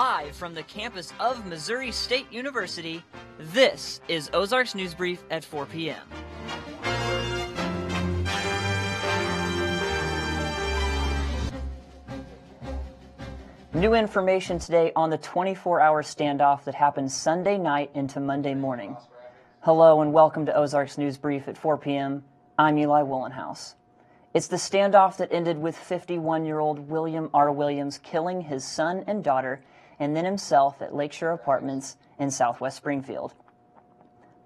live from the campus of Missouri State University, this is Ozarks News Brief at 4 p.m. New information today on the 24-hour standoff that happened Sunday night into Monday morning. Hello and welcome to Ozarks News Brief at 4 p.m. I'm Eli Willenhouse. It's the standoff that ended with 51-year-old William R. Williams killing his son and daughter and then himself at Lakeshore Apartments in southwest Springfield.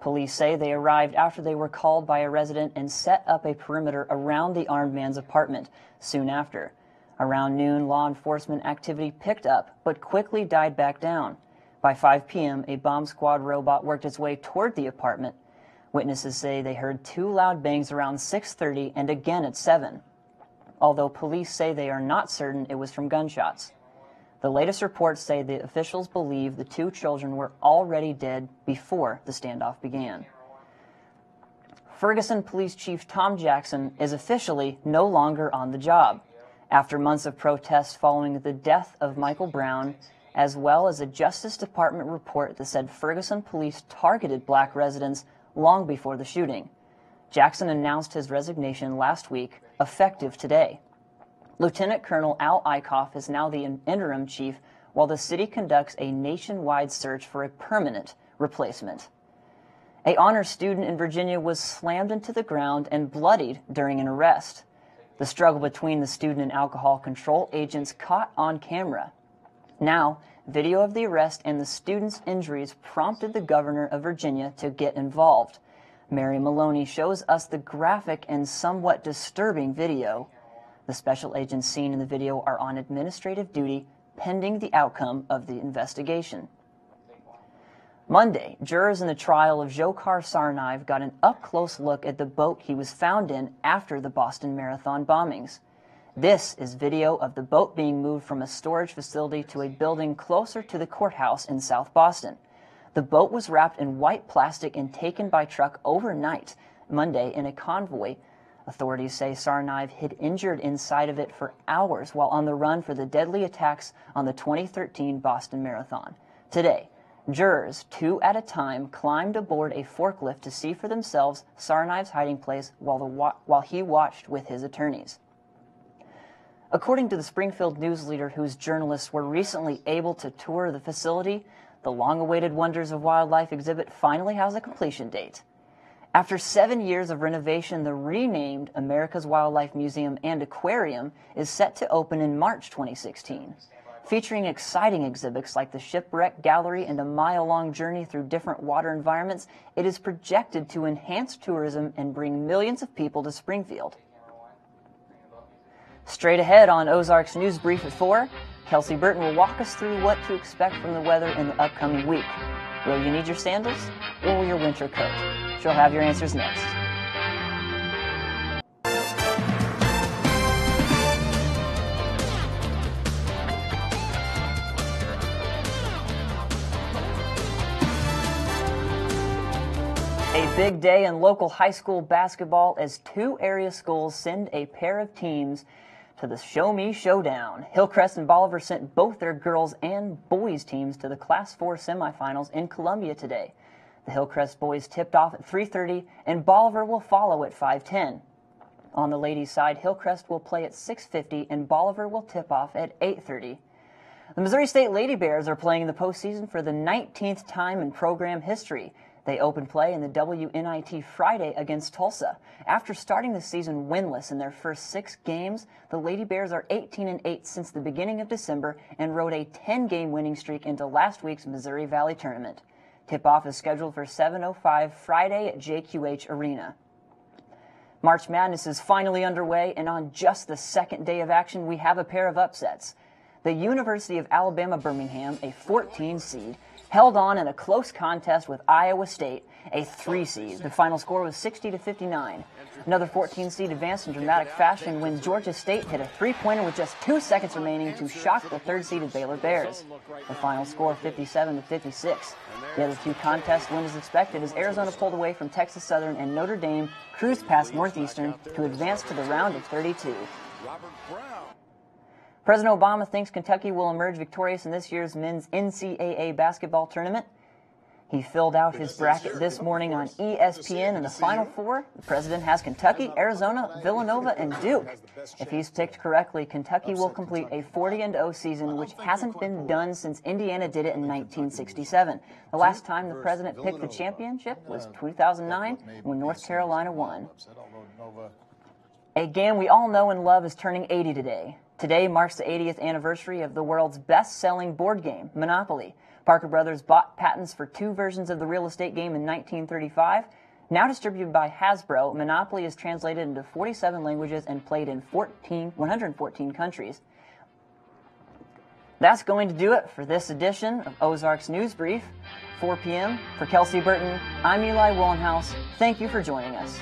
Police say they arrived after they were called by a resident and set up a perimeter around the armed man's apartment soon after. Around noon, law enforcement activity picked up but quickly died back down. By 5 p.m., a bomb squad robot worked its way toward the apartment. Witnesses say they heard two loud bangs around 6:30 and again at 7, although police say they are not certain it was from gunshots. The latest reports say the officials believe the two children were already dead before the standoff began. Ferguson Police Chief Tom Jackson is officially no longer on the job after months of protests following the death of Michael Brown, as well as a Justice Department report that said Ferguson police targeted black residents long before the shooting. Jackson announced his resignation last week, effective today. Lieutenant Colonel Al Eichhoff is now the interim chief, while the city conducts a nationwide search for a permanent replacement. An honor student in Virginia was slammed into the ground and bloodied during an arrest. The struggle between the student and alcohol control agents caught on camera. Now, video of the arrest and the student's injuries prompted the governor of Virginia to get involved. Mary Maloney shows us the graphic and somewhat disturbing video. The special agents seen in the video are on administrative duty pending the outcome of the investigation. Monday, jurors in the trial of Dzhokhar Tsarnaev got an up-close look at the boat he was found in after the Boston Marathon bombings. This is video of the boat being moved from a storage facility to a building closer to the courthouse in South Boston. The boat was wrapped in white plastic and taken by truck overnight Monday in a convoy. Authorities say Tsarnaev hid injured inside of it for hours while on the run for the deadly attacks on the 2013 Boston Marathon. Today, jurors, two at a time, climbed aboard a forklift to see for themselves Tsarnaev's hiding place while he watched with his attorneys. According to the Springfield News Leader, whose journalists were recently able to tour the facility, the long-awaited Wonders of Wildlife exhibit finally has a completion date. After 7 years of renovation, the renamed America's Wildlife Museum and Aquarium is set to open in March 2016. Featuring exciting exhibits like the Shipwreck Gallery and a mile-long journey through different water environments, it is projected to enhance tourism and bring millions of people to Springfield. Straight ahead on Ozarks News Brief at 4, Kelsey Burton will walk us through what to expect from the weather in the upcoming week. Will you need your sandals or your winter coat? She'll have your answers next. A big day in local high school basketball as two area schools send a pair of teams to the Show Me Showdown. Hillcrest and Bolivar sent both their girls and boys teams to the Class 4 semifinals in Columbia today. The Hillcrest boys tipped off at 3:30 and Bolivar will follow at 5:10. On the ladies' side, Hillcrest will play at 6:50 and Bolivar will tip off at 8:30. The Missouri State Lady Bears are playing in the postseason for the 19th time in program history. They opened play in the WNIT Friday against Tulsa. After starting the season winless in their first 6 games, the Lady Bears are 18-8 since the beginning of December and rode a 10-game winning streak into last week's Missouri Valley Tournament. Tip-off is scheduled for 7:05 Friday at JQH Arena. March Madness is finally underway, and on just the second day of action, we have a pair of upsets. The University of Alabama Birmingham, a 14 seed, held on in a close contest with Iowa State, a 3 seed. The final score was 60-59. Another 14 seed advanced in dramatic fashion when Georgia State hit a 3-pointer with just 2 seconds remaining to shock the 3rd seeded Baylor Bears. The final score 57-56. The other 2 contests went as expected as Arizona pulled away from Texas Southern and Notre Dame cruised past Northeastern to advance to the round of 32. President Obama thinks Kentucky will emerge victorious in this year's men's NCAA basketball tournament. He filled out his bracket this morning on ESPN in the Final Four. The president has Kentucky, Arizona, Villanova, and Duke. If he's picked correctly, Kentucky will complete a 40-0 season, which hasn't been done since Indiana did it in 1967. The last time the president picked the championship was 2009, when North Carolina won. A game we all know and love is turning 80 today. Today marks the 80th anniversary of the world's best-selling board game, Monopoly. Parker Brothers bought patents for 2 versions of the real estate game in 1935. Now distributed by Hasbro, Monopoly is translated into 47 languages and played in 114 countries. That's going to do it for this edition of Ozarks News Brief. 4 p.m. For Kelsey Burton, I'm Eli Willenhouse. Thank you for joining us.